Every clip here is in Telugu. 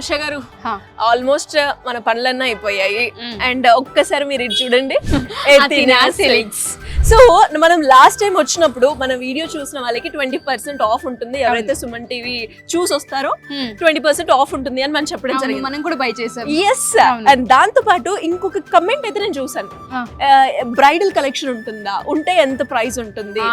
ఉషా గారు ఆల్మోస్ట్ మన పనులన్నీ అయిపోయాయి అండ్ ఒక్కసారి మీరు ఇది చూడండి ఎథీనా సిల్క్స్. సో మనం లాస్ట్ టైం వచ్చినప్పుడు మన వీడియో చూసిన వాళ్ళకి 20% ఆఫ్ ఉంటుంది. ఎవరైతే సుమన్ టీవీ చూసి వస్తారో 20% ఆఫ్ ఉంటుంది అని మనం చెప్పడం జరిగింది. మనం కూడా బై చేసాం. ఎస్, అండ్ దాంతో పాటు ఇంకొక కమెంట్ అయితే నేను చూసాను, బ్రైడల్ కలెక్షన్ ఉంటుందా, ఉంటే ఎంత ప్రైస్ ఉంటుంది,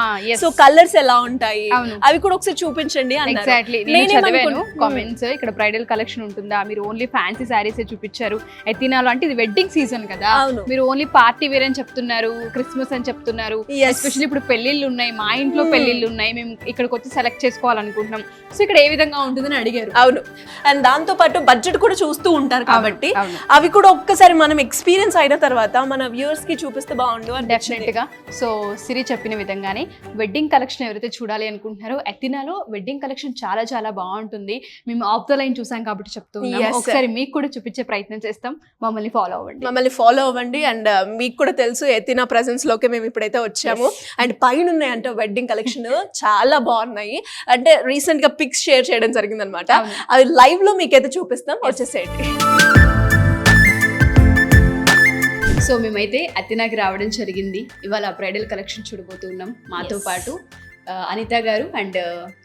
సో కలర్స్ ఎలా ఉంటాయి అవి కూడా ఒకసారి చూపించండి అన్నారు. ఎగ్జాక్ట్లీ నేను చదివాను కామెంట్స్. ఇక్కడ బ్రైడల్ కలెక్షన్ ఉంటుందా, మీరు ఓన్లీ ఫ్యాన్సీ సారీస్ చూపించారు. ఎథీనాలో అంటే ఇది వెడ్డింగ్ సీజన్ కదా, మీరు ఓన్లీ పార్టీ వేర్ అని చెప్తున్నారు, క్రిస్మస్ అని చెప్తున్నారు. ఎస్పెషల్లీ ఇప్పుడు పెళ్లిళ్ళు ఉన్నాయి, మా ఇంట్లో పెళ్లిళ్ళు ఉన్నాయి, మేము ఇక్కడికి వచ్చి సెలెక్ట్ చేసుకోవాలనుకుంటున్నాం. సో ఇక్కడ ఏ విధంగా ఉంటుందని అడిగారు. అవును, అండ్ దాంతో పాటు బడ్జెట్ కూడా చూస్తూ ఉంటారు కాబట్టి అవి కూడా ఒక్కసారి మనం ఎక్స్పీరియన్స్ అయిన తర్వాత మన వ్యూవర్స్ కి చూపిస్తే బాగుండు అని డెఫినెట్ గా. సో సిరి చెప్పిన విధంగానే వెడ్డింగ్ కలెక్షన్ ఎవరైతే చూడాలి అనుకుంటున్నారో ఎథీనాలో వెడ్డింగ్ కలెక్షన్ చాలా చాలా బాగుంటుంది. మేము ఆఫ్ ద లైన్ చూసాం కాబట్టి చెప్తున్నాం. ఒకసారి మీకు కూడా చూపించే ప్రయత్నం చేస్తాం. మమ్మల్ని ఫాలో అవ్వండి. అండ్ మీకు కూడా తెలుసు ఎథీనా ప్రెజెన్స్ లోకి మేము ఇప్పుడైతే వచ్చాము. అండ్ పైన ఉన్నాయంటే వెడ్డింగ్ కలెక్షన్ చాలా బాగున్నాయి. అంటే రీసెంట్ గా పిక్స్ షేర్ చేయడం జరిగింది అనమాట. అది లైవ్ లో మీకైతే చూపిస్తాం, వచ్చేసేయండి. సో మేమైతే ఎథీనాకి రావడం జరిగింది. ఇవాళ బ్రైడల్ కలెక్షన్ చూడబోతున్నాం. మాతో పాటు అనిత గారు అండ్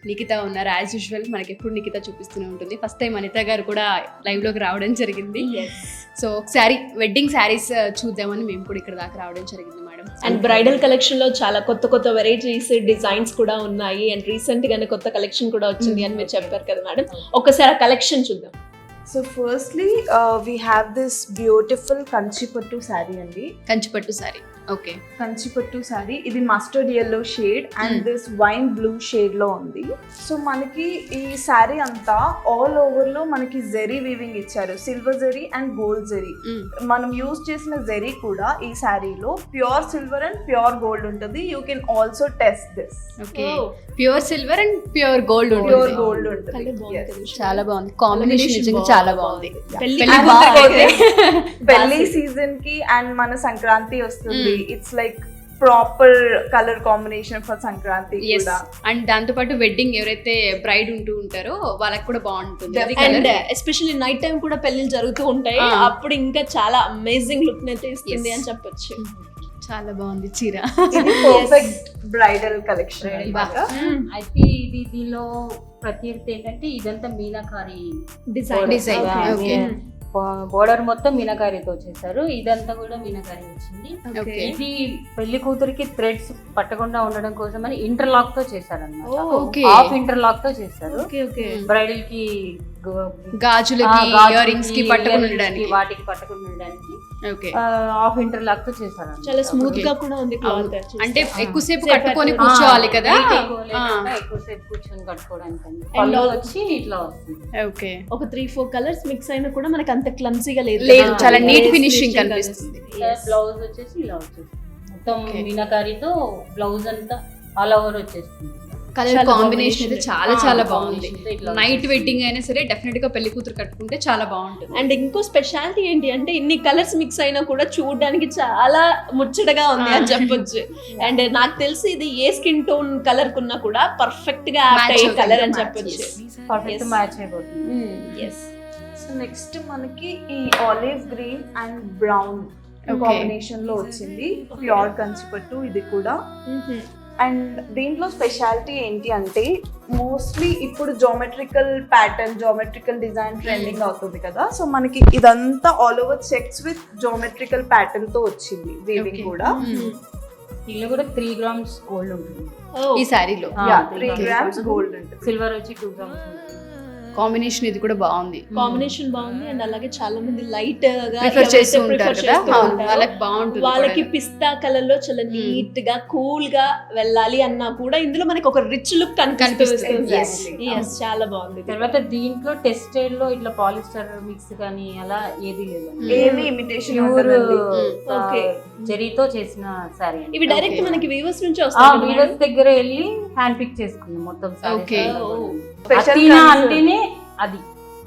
నిఖిత ఉన్నారు. యాజ్ యూజువల్ మనకి ఎప్పుడు నిఖిత చూపిస్తూనే ఉంటుంది. ఫస్ట్ టైం అనిత గారు కూడా లైవ్ లోకి రావడం జరిగింది. సో ఒకసారి వెడ్డింగ్ శారీస్ చూద్దామని మేము కూడా ఇక్కడ దాకా రావడం జరిగింది మేడం. అండ్ బ్రైడల్ కలెక్షన్ లో చాలా కొత్త కొత్త వెరైటీస్ డిజైన్స్ కూడా ఉన్నాయి. అండ్ రీసెంట్ గానే కొత్త కలెక్షన్ కూడా వచ్చింది అని మీరు చెప్పారు కదా మేడం, ఒక్కసారి ఆ కలెక్షన్ చూద్దాం. So firstly, we have this beautiful Kanchipattu saree అండి. కంచిపట్టు సారీ. ఓకే, కంచిపట్టు సారీ ఇది mustard yellow shade and this wine blue shade లో ఉంది. సో మనకి ఈ సారీ అంతా ఆల్ ఓవర్ లో మనకి జెరీ వీవింగ్ ఇచ్చారు, silver zari and gold zari. మనం యూజ్ చేసిన జెరీ కూడా ఈ సారీలో pure silver and pure gold ఉంటుంది. You can also test this. Okay, pure silver and pure gold ఉంటుంది. చాలా బాగుంది కాంబినేషన్, నిజంగా చాలా బాగుంది. పెళ్లి సీజన్ కి అండ్ మన సంక్రాంతి వస్తుంది, it's like proper colour combination for Sankranti కూడా. అండ్ దాంతో పాటు వెడ్డింగ్ ఎవరైతే బ్రైడ్ ఉంటూ ఉంటారో వాళ్ళకి కూడా బాగుంటుంది. అండ్ ఎస్పెషల్లీ నైట్ టైం కూడా పెళ్లిళ్ళు జరుగుతూ ఉంటాయి, అప్పుడు ఇంకా చాలా అమేజింగ్ లుక్ అయితే ఇస్తుంది అని చెప్పొచ్చు. చాలా బాగుంది చీర. Perfect bridal collection. అయితే ఇది దీనిలో ప్రత్యేకత ఏంటంటే ఇదంతా మీనాకారి డిజైన్. బోర్డర్ మొత్తం మీనాకారితో చేశారు. ఇదంతా కూడా మీనాకారి వచ్చింది. ఇది పెళ్లి కూతురికి థ్రెడ్స్ పట్టకుండా ఉండడం కోసం అని ఇంటర్లాక్ తో చేశారు అన్నమాట. హాఫ్ ఇంటర్లాక్ తో చేశారు. బ్రైడల్ కి గాజులకి, ఇయర్ రింగ్స్ కి పట్టకుండా ఉండడానికి, వాటికి పట్టకుండా ఉండడానికి హాఫ్ ఇంటర్లాక్ తో చేశారు. చాలా స్మూత్ గా కూడా ఉంది. అంటే ఎక్కువసేపు కట్టుకొని కూర్చోవాలి కదా, ఎక్కువసేపు కూర్చొని కట్టుకోవడానికి వచ్చి ఇట్లా వస్తుంది. ఓకే, ఒక 3-4 కలర్స్ మిక్స్ అయినా కూడా మనకి అంత క్లమ్సీగా లేదు, చాలా నీట్ ఫినిషింగ్ కనిపిస్తుంది. బ్లౌజ్ వచ్చేసి ఇలా వచ్చేస్తుంది, మొత్తం మీనాకారితో బ్లౌజ్ అంతా ఆల్ ఓవర్ వచ్చేస్తుంది. కలర్ కాంబినేషన్ అయితే చాలా చాలా బాగుంది. నైట్ వెడ్డింగ్ అయినా సరే డెఫినెట్ గా పెళ్లి కూతురు కట్టుకుంటే చాలా బాగుంటుంది. అండ్ ఇంకో స్పెషాలిటీ ఏంటి అంటే ఇన్ని కలర్స్ మిక్స్ అయినా కూడా చూడడానికి చాలా ముచ్చటగా ఉంది అని చెప్పొచ్చు. అండ్ నాకు తెలిసి ఇది ఏ స్కిన్ టోన్ కలర్ కున్నా కూడా పర్ఫెక్ట్ గా యాప్ట్ అయ్యే కలర్ అని చెప్పొచ్చు. పర్ఫెక్ట్ మ్యాచ్ అయిపోతుంది. సో నెక్స్ట్ మనకి ఈ olive green and brown combination లో వచ్చింది ప్యూర్ కంచిపట్టు ఇది కూడా. అండ్ దీంట్లో స్పెషాలిటీ ఏంటి అంటే మోస్ట్లీ ఇప్పుడు geometrical pattern, geometrical design trending అవుతుంది కదా. సో మనకి ఇదంతా all over checks with geometrical pattern తో వచ్చింది వీవింగ్ కూడా. దీనిలో కూడా 3 grams గోల్డ్ ఉంటుంది ఈ సారీలో. 3 grams గోల్డ్ ఉంటుంది. సిల్వర్ వచ్చి 2 grams ఉంటుంది. కాంబినేషన్ ఇది కూడా బాగుంది. కాంబినేషన్ బాగుంది. అండ్ అలాగే చాలా మంది లైట్ గా ప్రిఫర్ చేస్తూ ఉంటారు కదా, వాళ్ళకి బాగుంటుంది. వాళ్ళకి పిస్తా కలర్ లో చాలా నీట్ గా కూల్ గా వెళ్ళాలి అన్నా కూడా ఇందులో మనకి ఒక రిచ్ లుక్ కనిపిస్తుంది. చాలా బాగుంది. తర్వాత దీంట్లో టెక్స్టైల్ లో ఇట్లా పాలిస్టర్ మిక్స్ కానీ అలా ఏది లేదు, ఏమి ఇమిటేషన్ జరీతో చేసిన సారీ. ఇవి డైరెక్ట్ మనకి వీవర్స్ నుంచి వస్తాయి. వీవర్స్ దగ్గర వెళ్ళి హ్యాండ్ పిక్ చేసుకుంది మొత్తం. ఓకే, అథీనా అంటేనే అది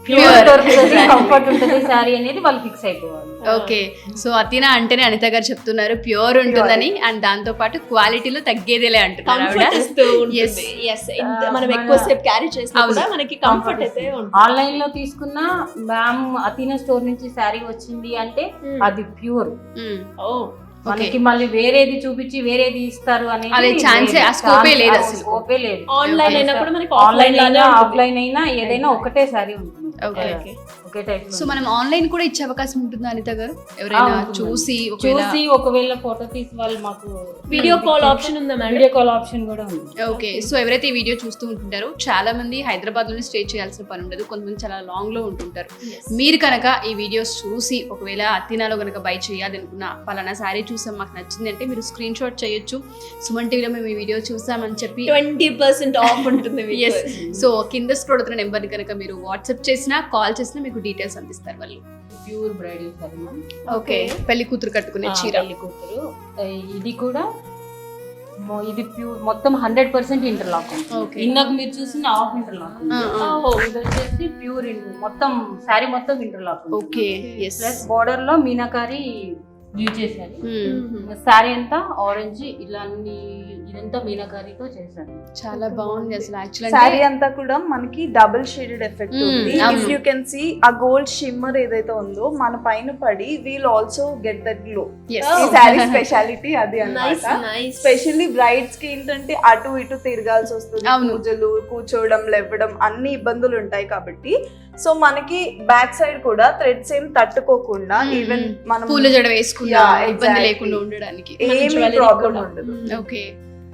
ప్యూర్ దొరుకుతుంది, కంఫర్ట్ ఉంటుంది శారీ అనేది వాళ్ళు ఫిక్స్ అయిపోవాలి. ఓకే, సో అతినా అంటేనే అనిత గారు చెప్తున్నారు ప్యూర్ ఉంటుందని, అండ్ దాంతో పాటు క్వాలిటీలో తగ్గేదేలే అంటున్నారు ఆవిడ. కంఫర్ట్ ఇస్తూ ఉంటుంది. Yes, మనం ఎక్కువ సేపు క్యారీ చేసినా కూడా మనకి కంఫర్ట్ అయితే ఉంటుంది. ఆన్లైన్ లో తీసుకున్న మ్యామ్ అతీనా స్టోర్ నుంచి శారీ వచ్చింది అంటే అది ప్యూర్. మనకి మళ్ళీ వేరేది చూపించి వేరేది ఇస్తారు అనేది అదే ఛాన్సే, ఆ స్కోపే లేదు అసలు. స్కోపే లేదు. ఆన్లైన్ అయినా కూడా మనకి ఆన్లైన్ అయినా ఆఫ్లైన్ అయినా ఏదైనా ఒకటే శారీ ఉంటుంది. ఒకే టైప్. సో మనం ఆన్లైన్ కూడా ఇచ్చే అవకాశం ఉంటుందా అనిత గారు? ఎవరైనా చూసి ఒకవేళ ఫోటో తీసి వాళ్ళు మాకు వీడియో కాల్ ఆప్షన్ ఉందా మేడం? వీడియో కాల్ ఆప్షన్ కూడా ఉంది. ఓకే, సో ఎవరైతే ఈ వీడియో చూస్తూ ఉంటుంటారో చాలా మంది హైదరాబాద్ లోనే స్టే చేయాల్సిన పని ఉండదు, కొంతమంది చాలా లాంగ్ లో ఉంటుంటారు. మీరు కనుక ఈ వీడియోస్ చూసి ఒకవేళ అతినాలో కనుక బై చేయాలి అనుకున్నా, పలానా శారీ చూసాం మాకు నచ్చింది అంటే మీరు స్క్రీన్ షాట్ చేయొచ్చు. సుమన్ టీవీలో మేము ఈ వీడియో చూసామని చెప్పి 20% ఆఫ్ ఉంటుంది. ఎస్, సో కింద స్క్రోల్ అవుతున్న నెంబర్ కనుక మీరు వాట్సాప్ చేసినా కాల్ చేసినా మీకు డీటెయిల్స్ అందిస్తారు వాళ్ళు. Pure bridal sari. ఓకే, పెళ్లి కూతురు కట్టుకునే చీర. పెళ్లి కూతురు ఇది కూడా ఇది ప్యూర్ మొత్తం 100% ఇంటర్లాక్. ఇందాక మీరు చూసిన హాఫ్ ఇంటర్లాక్, ఇది వచ్చేసి ప్యూర్ మొత్తం శారీ మొత్తం interlock. Okay, yes. Plus border లో మీనాకారి యూజ్ చేశారు. శారీ అంతా ఆరెంజ్ ఇలా ఇదంతా మీనాకారితో చేశారు. చాలా బాగుంది అసలు. యాక్చువల్లీ శారీ అంతా కూడా మనకి డబుల్ షేడెడ్ ఎఫెక్ట్ ఉంది. ఇఫ్ యూ కెన్ సీ ఆ గోల్డ్ షిమ్మర్ ఏదైతే ఉందో మన పైన పడి we'll also get that glow. ఈ శారీ స్పెషాలిటీ అది అన్నమాట. స్పెషల్లీ బ్రైడ్స్ కి ఏంటంటే అటు ఇటు తిరగాల్సి వస్తుంది, పూజలు కూర్చోవడం లేవడం అన్ని ఇబ్బందులు ఉంటాయి కాబట్టి సో మనకి బ్యాక్ సైడ్ కూడా థ్రెడ్స్ ఏం తట్టుకోకుండా ఈవెన్ మనం పూల జడ వేసుకున్నా ఇబ్బంది లేకుండా ఉండడానికి ఏమీ ప్రాబ్లం ఉండదు. ఓకే,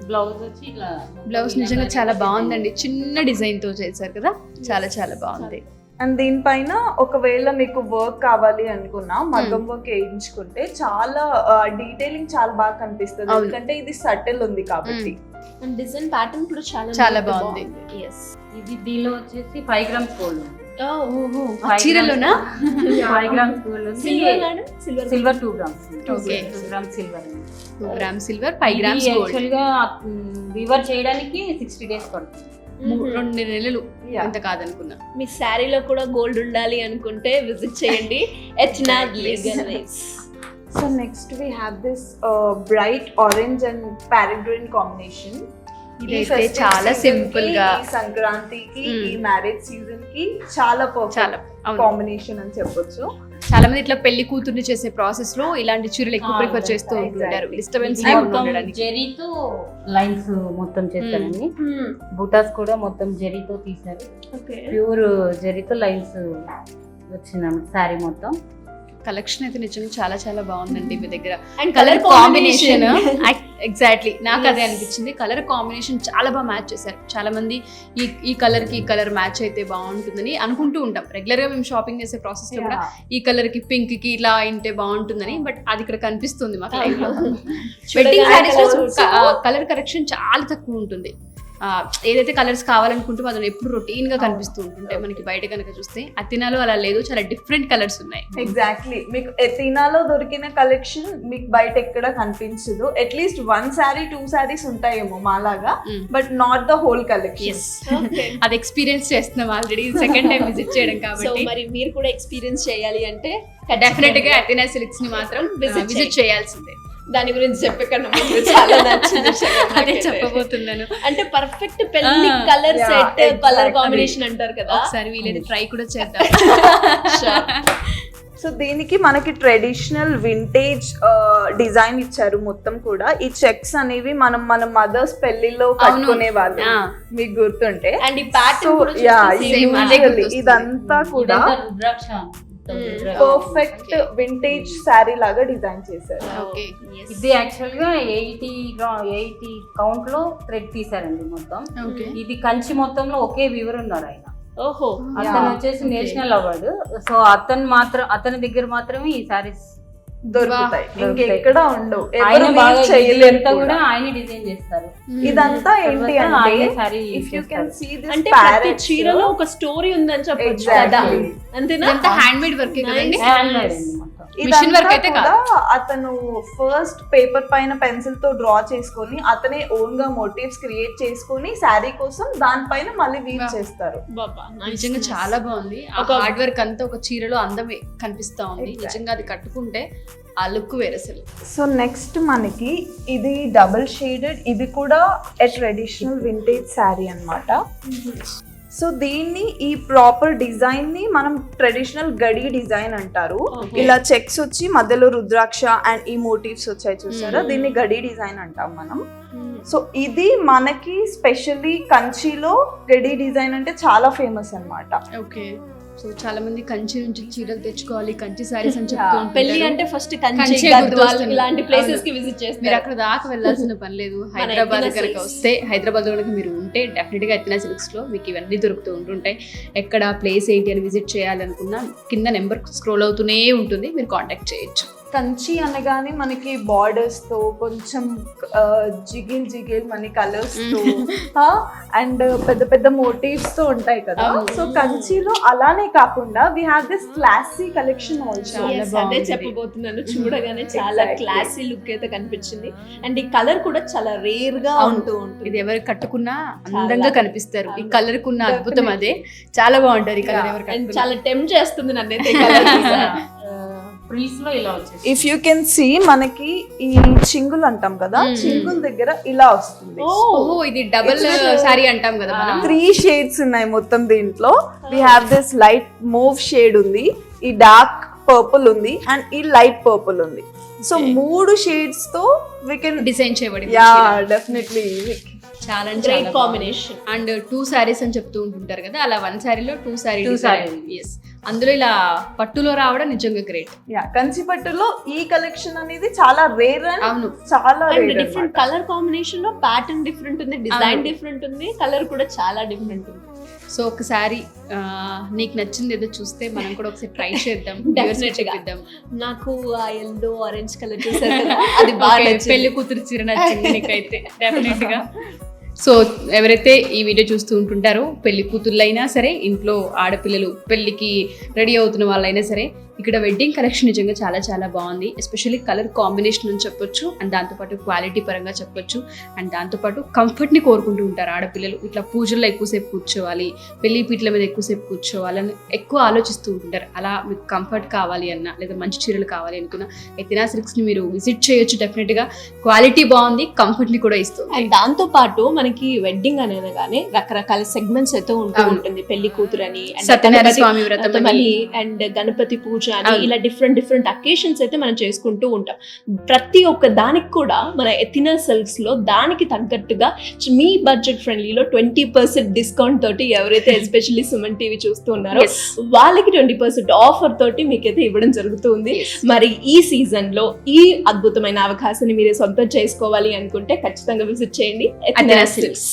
బ్లౌజ్ వచ్చి ఇట్లా బ్లౌజ్ నిజంగా చాలా బాగుందండి, చిన్న డిజైన్ తో చేశారు కదా, చాలా చాలా బాగుంది. అండ్ దీనిపైన ఒకవేళ మీకు వర్క్ కావాలి అనుకున్నా మగ్గం వర్క్ వేయించుకుంటే చాలా డీటెయిలింగ్ చాలా బాగా కనిపిస్తుంది, ఎందుకంటే ఇది సటిల్ ఉంది కాబట్టి. అండ్ డిజైన్ ప్యాటర్న్ కూడా చాలా బాగుంది. ఇది దీనిలో వచ్చేసి 5 grams గోల్డ్. చీరలోనా? 5 grams గోల్డ్ ఉంది. Silver 2 grams. Okay, 2 grams silver. 2 grams silver, 5 grams gold. Actual గా వీవర్ చేయడానికి 60 days పడుతుంది. 2 నెలలు ఎంత కాదనుకున్నా. మీ శారీలో కూడా గోల్డ్ ఉండాలి అనుకుంటే విజిట్ చేయండి ఎత్నాడ్ లెగనరీస్. So next we have this bright orange and parrot green combination. ఇదైతే చాలా సింపుల్ గా సంక్రాంతికి ఈ మ్యారేజ్ సీజన్ కి చాలా పర్ఫెక్ట్ కాంబినేషన్ అని చెప్పొచ్చు. చాలా మంది ఇట్లా పెళ్లి కూతుర్ని చేసే ప్రాసెస్ లో ఇలాంటి చీరలు ఎక్కువ ప్రిఫర్ చేస్తూ ఉంటారు, డిస్టర్బెన్స్ ఉండడానికి. జెరీతో లైన్స్ మొత్తం చేస్తారండి. బూటాస్ కూడా మొత్తం జెరీతో తీశారు. ప్యూర్ జెరీతో లైన్స్ వచ్చిందన్నమాట శారీ మొత్తం. కలెక్షన్ అయితే నిజంగా చాలా చాలా బాగుందండి మీ దగ్గర. అండ్ కలర్ కాంబినేషన్ ఎగ్జాక్ట్లీ నాకు అదే అనిపించింది. కలర్ కాంబినేషన్ చాలా బాగా మ్యాచ్ చేశారు. చాలా మంది ఈ కలర్ కి ఈ కలర్ మ్యాచ్ అయితే బాగుంటుందని అనుకుంటూ ఉంటాం. రెగ్యులర్ గా మేము షాపింగ్ చేసే ప్రాసెస్ లో కూడా ఈ కలర్ కి పింక్ కి ఇలా అయితే బాగుంటుందని, బట్ అది ఇక్కడ కనిపిస్తుంది మాకు లైవ్ లో. వెడ్డింగ్ సారీస్ లో కలర్ కరెక్షన్ చాలా తక్కువ ఉంటుంది. ఏదైతే కలర్స్ కావాలనుకుంటే అది ఎప్పుడు రొటీన్ గా కనిపిస్తూ ఉంటుంటాయి మనకి బయట కనుక చూస్తే. అతినాలో అలా లేదు, చాలా డిఫరెంట్ కలర్స్ ఉన్నాయి. ఎగ్జాక్ట్లీ, మీకు ఎతినాలో దొరికిన కలెక్షన్ మీకు బయట ఎక్కడ కనిపించదు. అట్లీస్ట్ 1 saree 2 sarees ఉంటాయేమో మాలాగా, but not the whole collection. అది ఎక్స్పీరియన్స్ చేస్తున్నాం ఆల్రెడీ, సెకండ్ టైం విజిట్ చేయడం కాబట్టి. మరి మీరు కూడా ఎక్స్పీరియన్స్ చేయాలి అంటే డెఫినెట్ గా అతినా సిల్క్స్ ని మాత్రం విజిట్ చేయాల్సిందే. దాని గురించి చెప్పకన్నా చాలా నచ్చింది. అదే చెప్పబోతున్నాను. అంటే పర్ఫెక్ట్ పెళ్లి కలర్ సెట్, కలర్ కాంబినేషన్ అంటారు కదా, ఒకసారి వీలైతే ట్రై కూడా చేద్దాం. సో దీనికి మనకి ట్రెడిషనల్ వింటేజ్ డిజైన్ ఇచ్చారు మొత్తం కూడా. ఈ చెక్స్ అనేవి మనం మన మదర్స్ పెళ్లిలో కట్టుకునే వాళ్ళు, మీకు గుర్తుంటే. అండ్ ఈ ప్యాటర్న్ ఇదంతా కూడా పర్ఫెక్ట్ వింటేజ్ శారీ లాగా డిజైన్ చేశారు. ఇది యాక్చువల్ గా 80 కౌంట్ లో థ్రెడ్ తీసారండి మొత్తం. ఇది కంచి మొత్తంలో ఒకే వీవర్ ఉన్నారు ఆయన. ఓహో, అతను వచ్చేసి నేషనల్ అవార్డు. సో అతని దగ్గర మాత్రమే ఈ సారీస్ దొరుకుతాయి, ఇంకెక్కడ ఉండవు. ఇదంతా కూడా ఆయన డిజైన్ చేస్తారు. ఇదంతా ఏంటి అంటే if you can see this, అంటే ప్రతి చీరలో ఒక స్టోరీ ఉందని చెప్పొచ్చు కదా. అంతేనా? అంతా హ్యాండ్ మేడ్ వర్క్ కదండి. హ్యాండ్ మేడ్ అండి మొత్తం. మిషన్ వర్క్ అయితే కూడా అతను ఫస్ట్ పేపర్ పైన పెన్సిల్ తో డ్రా చేసుకొని అతనే ఓన్ గా మోటివ్స్ క్రియేట్ చేసుకొని శారీ కోసం దానిపైన మళ్ళీ వీవ్ చేస్తారు. నిజంగా చాలా బాగుంది. ఒక హార్డ్ వర్క్ అంతా ఒక చీరలో అందమే కనిపిస్తా ఉంది. నిజంగా అది కట్టుకుంటే ఆ లుక్ వేరే అసలు. సో నెక్స్ట్ మనకి ఇది డబుల్ షేడెడ్, ఇది కూడా ట్రెడిషనల్ వింటేజ్ శారీ అన్నమాట. సో దీన్ని ఈ ప్రాపర్ డిజైన్ ని మనం ట్రెడిషనల్ గడి డిజైన్ అంటారు. ఇలా చెక్స్ వచ్చి మధ్యలో రుద్రాక్ష అండ్ ఈ మోటివ్స్ వచ్చాయి చూసారా, దీన్ని గడి డిజైన్ అంటాం మనం. సో ఇది మనకి స్పెషల్లీ కంచిలో గడి డిజైన్ అంటే చాలా ఫేమస్ అన్నమాట. ఓకే, సో చాలా మంది కంచి నుంచి చీరలు తెచ్చుకోవాలి, కంచి సారీస్ అని చెప్తూ పెళ్లి అంటే ఫస్ట్ కంచి కంచే గద్వాల్ గుర్తొస్తుంది. ఇలాంటి ప్లేసెస్ కి విజిట్ మీరు చేస్తారు. అక్కడ దాకా వెళ్ళాల్సిన పని లేదు. హైదరాబాద్ ఎత్తిన కనుక silks. వస్తే, హైదరాబాద్ కనుక మీరు ఉంటే డెఫినెట్ గా ఎత్తిన సిల్క్స్ లో మీకు ఇవన్నీ దొరుకుతూ ఉంటుంటాయి. ఎక్కడ ప్లేస్ ఏంటి అని విజిట్ చేయాలనుకున్నా కింద నెంబర్ స్క్రోల్ అవుతూనే ఉంటుంది, మీరు కాంటాక్ట్ చేయొచ్చు. కంచి అనగానే మనకి బార్డర్స్ తో కొంచెం జిగిల్ జిగిల్ మన కలర్స్ తో అండ్ పెద్ద పెద్ద మోటివ్స్ తో ఉంటాయి కదా. సో కంచిలో అలానే కాకుండా we have this classy collection also. Yes, అదే చెప్పబోతున్నాను. చూడగానే చాలా క్లాసీ లుక్ అయితే కనిపించింది. అండ్ ఈ కలర్ కూడా చాలా రేర్ గా ఉంటూ ఉంటుంది. ఇది ఎవరు కట్టుకున్నా అందంగా కనిపిస్తారు. ఈ కలర్ కున్న అద్భుతం అదే. చాలా బాగుంటారు ఈ కలర్ ఎవరు And కట్టుకున్నా. చాలా టెంప్ట్ చేస్తుంది నన్నైతే ఈ colour. ఫ్రీస్ లో ఇలా వచ్చేసి ఇఫ్ యూ కెన్ సీ మనకి ఈ చింగులు అంటాం కదా, చింగుల దగ్గర ఇలా వస్తుంది. ఓహో, ఇది డబుల్ సారీ అంటాం కదా మనం. 3 షేడ్స్ ఉన్నాయి మొత్తం దీంట్లో. We have this light mauve shade ఉంది, ఈ డార్క్ పర్పుల్ ఉంది అండ్ ఈ లైట్ పర్పుల్ ఉంది. సో 3 షేడ్స్ తో వి కెన్ డిజైన్ చేయబడింది. యా డెఫినెట్లీ చాలా Great combination. అండ్ 2 సారీస్ అని చెప్తూ ఉంటుంటారు కదా, అలా 1 సారీలో 2 సారీ. ఎస్, అందులో ఇలా పట్టులో రావడం నిజంగా గ్రేట్. యా కంచి పట్టులో ఈ కలెక్షన్ అనేది చాలా రేర్ అండ్ అవును, చాలా and rare. Different colour combination లో ప్యాటర్న్ డిఫరెంట్ ఉంది, డిజైన్ డిఫరెంట్ ఉంది, కలర్ కూడా చాలా డిఫరెంట్ ఉంది. సో ఒకసారి నీకు నచ్చింది ఏదో చూస్తే మనం కూడా ఒకసారి ట్రై చేద్దాం. Definitely గా. నాకు ఆ ఎల్లో ఆరెంజ్ కలర్ చూసారు కదా, అది బాగా నచ్చింది. పెళ్లి కూతురు చీర నచ్చింది నీకైతే డెఫినెట్ గా. సో ఎవరైతే ఈ వీడియో చూస్తూ ఉంటుంటారో, పెళ్లి కూతుర్లైనా సరే, ఇంట్లో ఆడపిల్లలు పెళ్లికి రెడీ అవుతున్న వాళ్ళైనా సరే, ఇక్కడ వెడ్డింగ్ కలెక్షన్ నిజంగా చాలా చాలా బాగుంది. ఎస్పెషల్లీ కలర్ కాంబినేషన్ అని చెప్పొచ్చు, అండ్ దాంతోపాటు క్వాలిటీ పరంగా చెప్పొచ్చు, అండ్ దాంతోపాటు కంఫర్ట్ని కోరుకుంటూ ఉంటారు ఆడపిల్లలు. ఇట్లా పూజల్లో ఎక్కువసేపు కూర్చోవాలి, పెళ్లి పీటల మీద ఎక్కువసేపు కూర్చోవాలని ఎక్కువ ఆలోచిస్తూ ఉంటుంటారు. అలా మీకు కంఫర్ట్ కావాలి అన్నా, లేదా మంచి చీరలు కావాలి అనుకున్నా, ఎత్తినా సిల్క్స్ని మీరు విజిట్ చేయొచ్చు. డెఫినెట్గా క్వాలిటీ బాగుంది, కంఫర్ట్ని కూడా ఇస్తుంది. అండ్ దాంతో పాటు మనకి వెడ్డింగ్ అనగానే రకరకాల సెగ్మెంట్స్ అయితే ఉంటూ ఉంటుంది. పెళ్లి కూతురు అని, సత్యనారాయణ స్వామి వ్రతం అని, అండ్ గణపతి పూజ అని, ఇలా డిఫరెంట్ అకేషన్స్ అయితే మనం చేసుకుంటూ ఉంటాం. ప్రతి ఒక్క దానికి కూడా మన ఎథినా సిల్క్స్ లో దానికి తగ్గట్టుగా మీ బడ్జెట్ ఫ్రెండ్లీలో 20% డిస్కౌంట్ తోటి ఎవరైతే ఎస్పెషల్లీ సుమన్ టీవీ చూస్తూ ఉన్నారో వాళ్ళకి 20% ఆఫర్ తోటి మీకైతే ఇవ్వడం జరుగుతుంది. మరి ఈ సీజన్ లో ఈ అద్భుతమైన అవకాశాన్ని మీరే సొంతం చేసుకోవాలి అనుకుంటే ఖచ్చితంగా విజిట్ చేయండి ఎథినా సిల్క్స్.